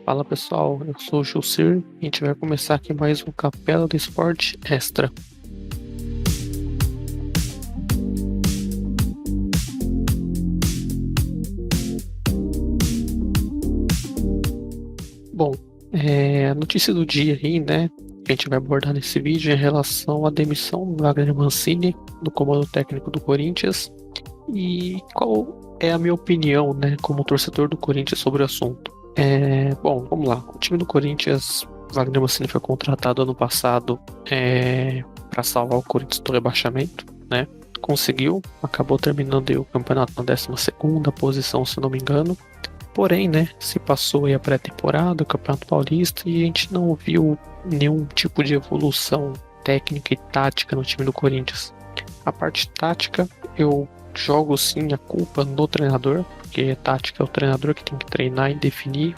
Fala pessoal, eu sou o Jussir e a gente vai começar aqui mais um Capela do Esporte Extra. Bom, a notícia do dia aí, né, que a gente vai abordar nesse vídeo é em relação à demissão do Wagner Mancini do comando técnico do Corinthians e qual é a minha opinião, né, como torcedor do Corinthians sobre o assunto. Bom, vamos lá. O time do Corinthians, Wagner Mancini foi contratado ano passado para salvar o Corinthians do rebaixamento, né? Conseguiu, acabou terminando aí o campeonato na 12ª posição, se não me engano. Porém, né, se passou aí a pré-temporada, o Campeonato Paulista, e a gente não viu nenhum tipo de evolução técnica e tática no time do Corinthians. A parte tática, eu jogo sim a culpa no treinador, porque tática é o treinador que tem que treinar e definir.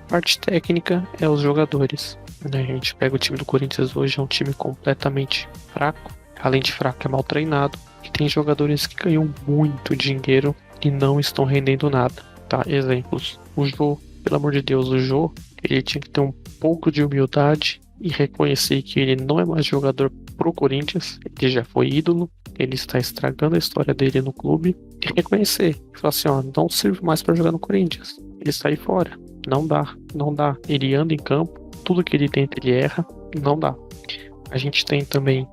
Parte técnica é os jogadores, né? A gente pega o time do Corinthians hoje, é um time completamente fraco, além de fraco, é mal treinado, e tem jogadores que ganham muito dinheiro e não estão rendendo nada, tá? Exemplos, o Jô, pelo amor de Deus, o Jô, ele tinha que ter um pouco de humildade e reconhecer que ele não é mais jogador pro Corinthians, ele já foi ídolo, ele está estragando a história dele no clube, e reconhecer, falar assim, ó, não sirve mais para jogar no Corinthians, ele sai fora, não dá, não dá, ele anda em campo, tudo que ele tenta ele erra, não dá. A gente tem também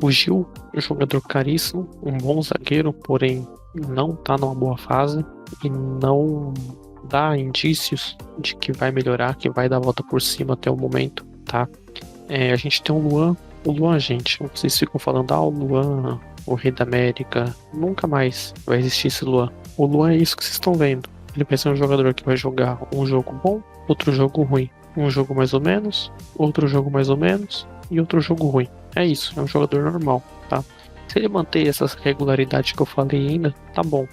o Gil, um jogador caríssimo, um bom zagueiro, porém não tá numa boa fase e não dá indícios de que vai melhorar, que vai dar a volta por cima até o momento, tá? A gente tem o Luan, gente, vocês ficam falando, o Luan, o Rei da América, nunca mais vai existir esse Luan. O Luan é isso que vocês estão vendo. Ele vai ser um jogador que vai jogar um jogo bom, outro jogo ruim. Um jogo mais ou menos, outro jogo mais ou menos e outro jogo ruim. É isso, é um jogador normal, tá? Se ele manter essa regularidade que eu falei ainda, tá bom.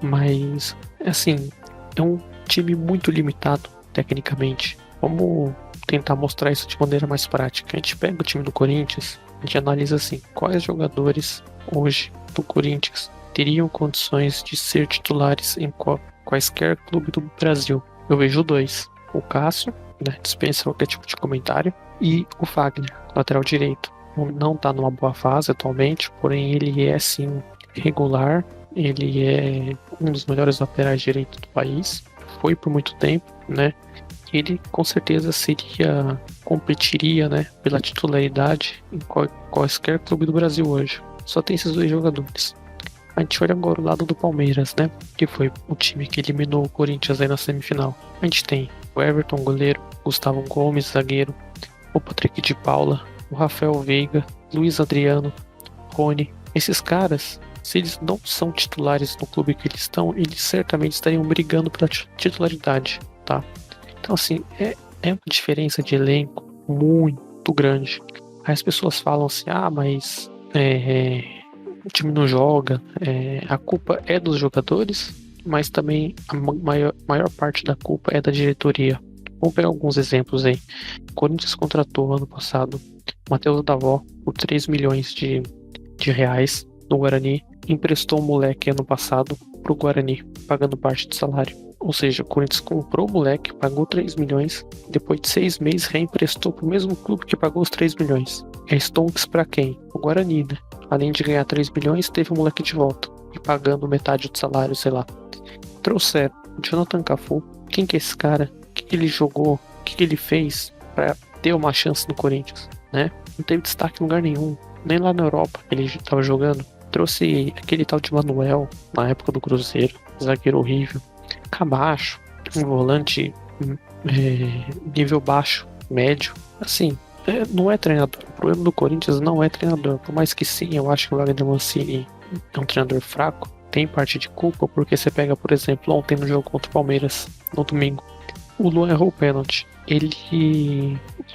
Mas, assim, é um time muito limitado tecnicamente. Vamos tentar mostrar isso de maneira mais prática. A gente pega o time do Corinthians, a gente analisa assim, quais jogadores hoje do Corinthians teriam condições de ser titulares em quaisquer clube do Brasil. Eu vejo dois, o Cássio, né, dispensa qualquer tipo de comentário, e o Fagner, lateral direito. Não tá numa boa fase atualmente, porém ele é sim regular, ele é um dos melhores laterais direitos do país, foi por muito tempo, né? Ele com certeza competiria, né, pela titularidade em quaisquer clube do Brasil hoje. Só tem esses dois jogadores. A gente olha agora o lado do Palmeiras, né, que foi o time que eliminou o Corinthians aí na semifinal. A gente tem o Everton, goleiro, Gustavo Gomes, zagueiro, o Patrick de Paula, o Rafael Veiga, Luiz Adriano, Rony. Esses caras, se eles não são titulares no clube que eles estão, eles certamente estariam brigando pela titularidade, tá? Então, assim, é uma diferença de elenco muito grande. Aí as pessoas falam assim, mas o time não joga, a culpa é dos jogadores, mas também a maior parte da culpa é da diretoria. Vamos pegar alguns exemplos aí. O Corinthians contratou ano passado Matheus Davó por 3 milhões de reais no Guarani, emprestou o moleque ano passado pro Guarani, pagando parte do salário. Ou seja, o Corinthians comprou o moleque, pagou 3 milhões, depois de 6 meses reemprestou pro mesmo clube que pagou os 3 milhões. É Stonks pra quem? O Guarani, né? Além de ganhar 3 milhões, teve o moleque de volta, e pagando metade do salário, sei lá. Trouxeram Jonathan Cafu. Quem que é esse cara? O que ele jogou? O que ele fez pra ter uma chance no Corinthians, né? Não teve destaque em lugar nenhum, nem lá na Europa ele estava jogando. Trouxe aquele tal de Manuel na época do Cruzeiro, zagueiro horrível. Camacho, um volante nível baixo, médio. Assim, não é treinador. O problema do Corinthians não é treinador. Por mais que sim, eu acho que o Wagner Mancini é um treinador fraco. Tem parte de culpa, porque você pega, por exemplo, ontem no jogo contra o Palmeiras, no domingo, o Luan errou o pênalti.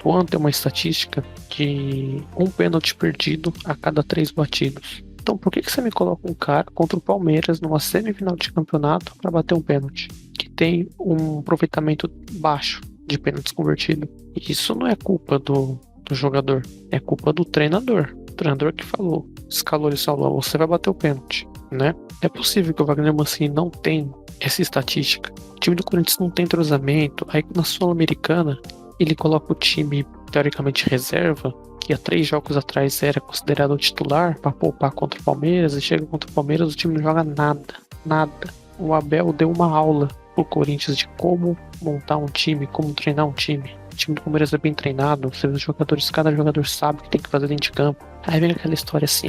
O Luan tem uma estatística de um pênalti perdido a cada 3 batidos. Então por que você me coloca um cara contra o Palmeiras numa semifinal de campeonato para bater um pênalti? Que tem um aproveitamento baixo de pênaltis convertido. E isso não é culpa do jogador, é culpa do treinador. O treinador que falou, escalou ele, falou, você vai bater o pênalti. né? É possível que o Wagner Mancini não tenha essa estatística. O time do Corinthians não tem entrosamento. Aí na Sul-Americana ele coloca o time teoricamente reserva, que há 3 jogos atrás era considerado o titular, para poupar contra o Palmeiras, e chega contra o Palmeiras o time não joga nada, nada. O Abel deu uma aula pro Corinthians de como montar um time, como treinar um time. O time do Palmeiras é bem treinado, você vê os jogadores, cada jogador sabe o que tem que fazer dentro de campo. Aí vem aquela história assim,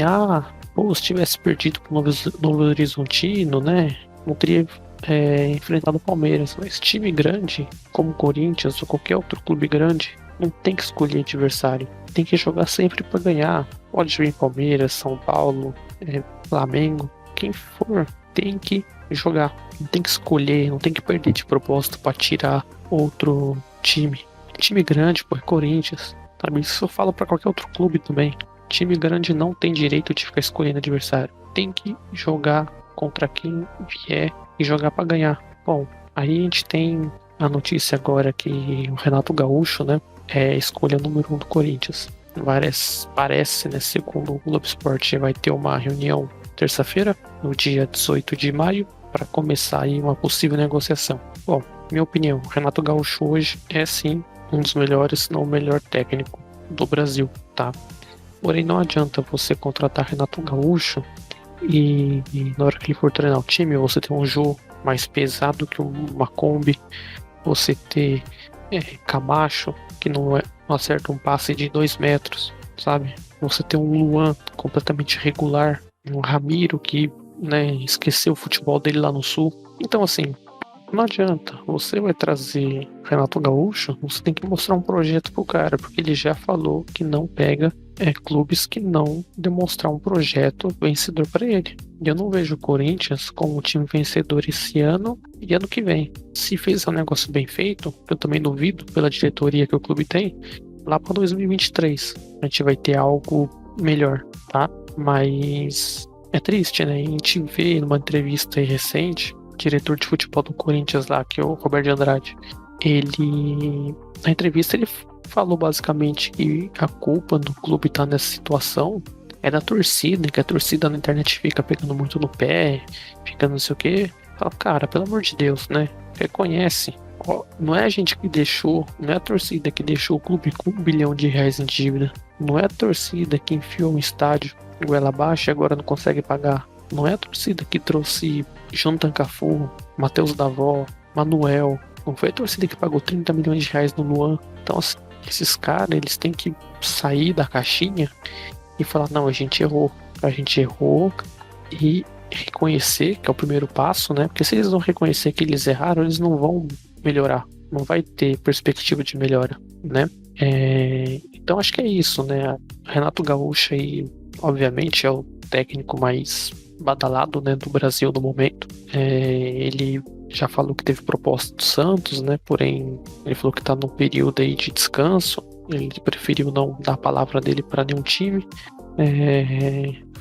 pô, se tivesse perdido pro Novo Horizontino, né, não teria enfrentado o Palmeiras. Mas time grande, como o Corinthians ou qualquer outro clube grande, não tem que escolher adversário. Tem que jogar sempre para ganhar. Pode vir Palmeiras, São Paulo, Flamengo, quem for, tem que jogar. Não tem que escolher, não tem que perder de propósito para tirar outro time. Time grande, pô, é Corinthians. Sabe? Isso eu falo para qualquer outro clube também. Time grande não tem direito de ficar escolhendo adversário. Tem que jogar contra quem vier e jogar para ganhar. Bom, aí a gente tem a notícia agora que o Renato Gaúcho, né, é a escolha número 1 do Corinthians. Parece, né, segundo o Globo Esporte, vai ter uma reunião terça-feira, no dia 18 de maio, para começar aí uma possível negociação. Bom, minha opinião, o Renato Gaúcho hoje é sim um dos melhores, se não o melhor técnico do Brasil, tá? Porém, não adianta você contratar Renato Gaúcho e na hora que ele for treinar o time, você ter um jogo mais pesado que uma Kombi, você ter Camacho, que não acerta um passe de 2 metros, sabe? Você ter um Luan completamente regular, um Ramiro que, né, esqueceu o futebol dele lá no Sul. Então, assim, não adianta. Você vai trazer Renato Gaúcho, você tem que mostrar um projeto pro cara, porque ele já falou que não pega clubes que não demonstrar um projeto vencedor para ele. E eu não vejo o Corinthians como um time vencedor esse ano e ano que vem. Se fez um negócio bem feito, eu também duvido pela diretoria que o clube tem, lá para 2023 a gente vai ter algo melhor, tá? Mas é triste, né? A gente vê numa entrevista aí recente, o diretor de futebol do Corinthians lá, que é o Roberto de Andrade, na entrevista ele falou basicamente que a culpa do clube estar nessa situação é da torcida, que a torcida na internet fica pegando muito no pé, fica não sei o que. Fala, cara, pelo amor de Deus, né? Reconhece. Não é a gente que deixou, não é a torcida que deixou o clube com R$ 1 bilhão em dívida. Não é a torcida que enfiou um estádio goela abaixo e agora não consegue pagar. Não é a torcida que trouxe Jonathan Cafu, Matheus Davó, Manuel. Não foi a torcida que pagou R$ 30 milhões no Luan. Então, assim, esses caras, eles têm que sair da caixinha e falar, não, a gente errou e reconhecer, que é o primeiro passo, né? Porque se eles não reconhecer que eles erraram, eles não vão melhorar, não vai ter perspectiva de melhora, né? Então acho que é isso, né? Renato Gaúcho aí, obviamente, é o técnico mais badalado, né, do Brasil no momento. Ele já falou que teve proposta do Santos, né? Porém, ele falou que tá num período aí de descanso. Ele preferiu não dar a palavra dele para nenhum time.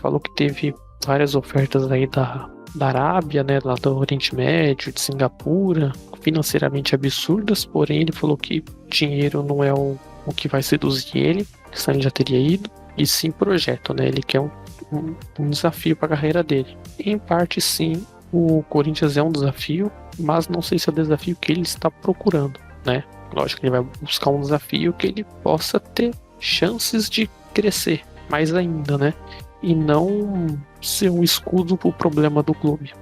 Falou que teve várias ofertas aí da Arábia, né? Lá do Oriente Médio, de Singapura, financeiramente absurdas. Porém, ele falou que dinheiro não é o que vai seduzir ele, senão ele já teria ido. E sim projeto, né? Ele quer um desafio para a carreira dele. Em parte, sim, o Corinthians é um desafio, mas não sei se é o desafio que ele está procurando, né? Lógico que ele vai buscar um desafio que ele possa ter chances de crescer mais ainda, né? E não ser um escudo pro problema do clube.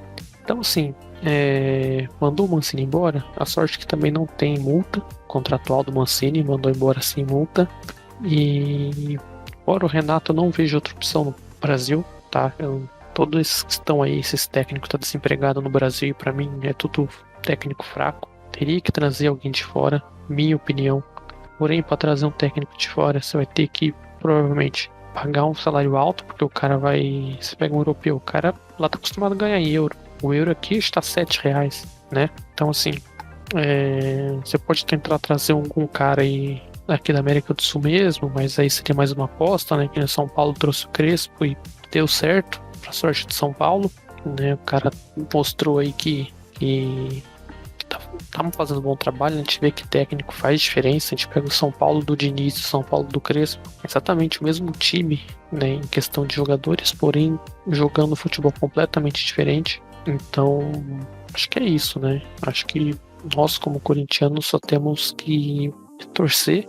Então, assim, mandou o Mancini embora. A sorte que também não tem multa contratual do Mancini, mandou embora sem multa. E fora o Renato, eu não vejo outra opção no Brasil, tá? Todos esses que estão aí, esses técnicos que estão desempregados no Brasil, e pra mim é tudo técnico fraco. Teria que trazer alguém de fora, minha opinião. Porém, para trazer um técnico de fora, você vai ter que, provavelmente, pagar um salário alto, porque o cara vai... Você pega um europeu, o cara lá tá acostumado a ganhar em euro. O euro aqui está R$7, né? Então, assim, você pode tentar trazer algum cara aí aqui da América do Sul mesmo, mas aí seria mais uma aposta, né? Que o São Paulo trouxe o Crespo e deu certo, pra sorte de São Paulo, né? O cara mostrou aí que estavam fazendo um bom trabalho, a gente vê que técnico faz diferença. A gente pega o São Paulo do Diniz, o São Paulo do Crespo, exatamente o mesmo time, né, em questão de jogadores, porém jogando futebol completamente diferente. Então, acho que é isso, né? Acho que nós, como corintianos, só temos que torcer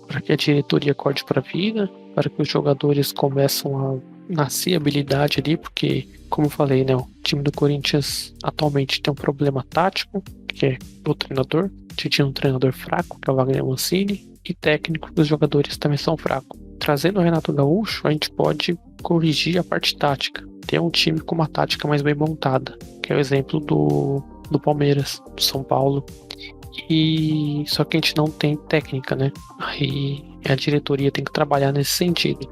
para que a diretoria acorde para a vida, para que os jogadores começem a nascer habilidade ali, porque, como eu falei, né, o time do Corinthians atualmente tem um problema tático, que é o treinador. Tinha um treinador fraco, que é o Wagner Mancini, e técnico, que os jogadores também são fracos. Trazendo o Renato Gaúcho, a gente pode corrigir a parte tática, ter um time com uma tática mais bem montada, que é o exemplo do Palmeiras, do São Paulo. E só que a gente não tem técnica, né? Aí a diretoria tem que trabalhar nesse sentido.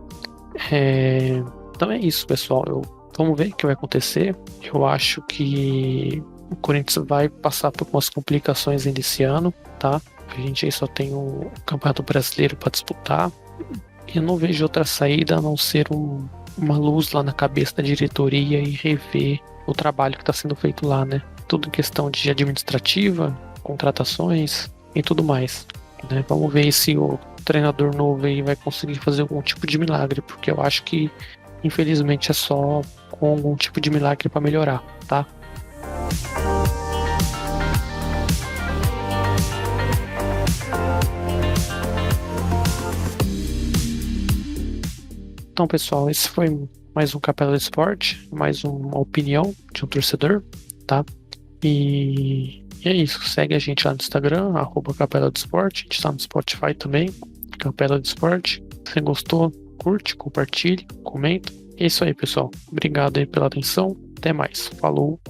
Então é isso, pessoal. Vamos ver o que vai acontecer. Eu acho que o Corinthians vai passar por umas complicações ainda esse ano, tá? A gente aí só tem o Campeonato Brasileiro para disputar. Eu não vejo outra saída a não ser uma luz lá na cabeça da diretoria e rever o trabalho que está sendo feito lá, né? Tudo em questão de administrativa, contratações e tudo mais, né? Vamos ver se o treinador novo aí vai conseguir fazer algum tipo de milagre, porque eu acho que infelizmente é só com algum tipo de milagre para melhorar, tá? Então, pessoal, esse foi mais um Capela do Esporte, mais uma opinião de um torcedor, tá? E é isso, segue a gente lá no Instagram, Capela do Esporte, a gente tá no Spotify também, Capela do Esporte. Se você gostou, curte, compartilhe, comenta. É isso aí, pessoal. Obrigado aí pela atenção. Até mais. Falou.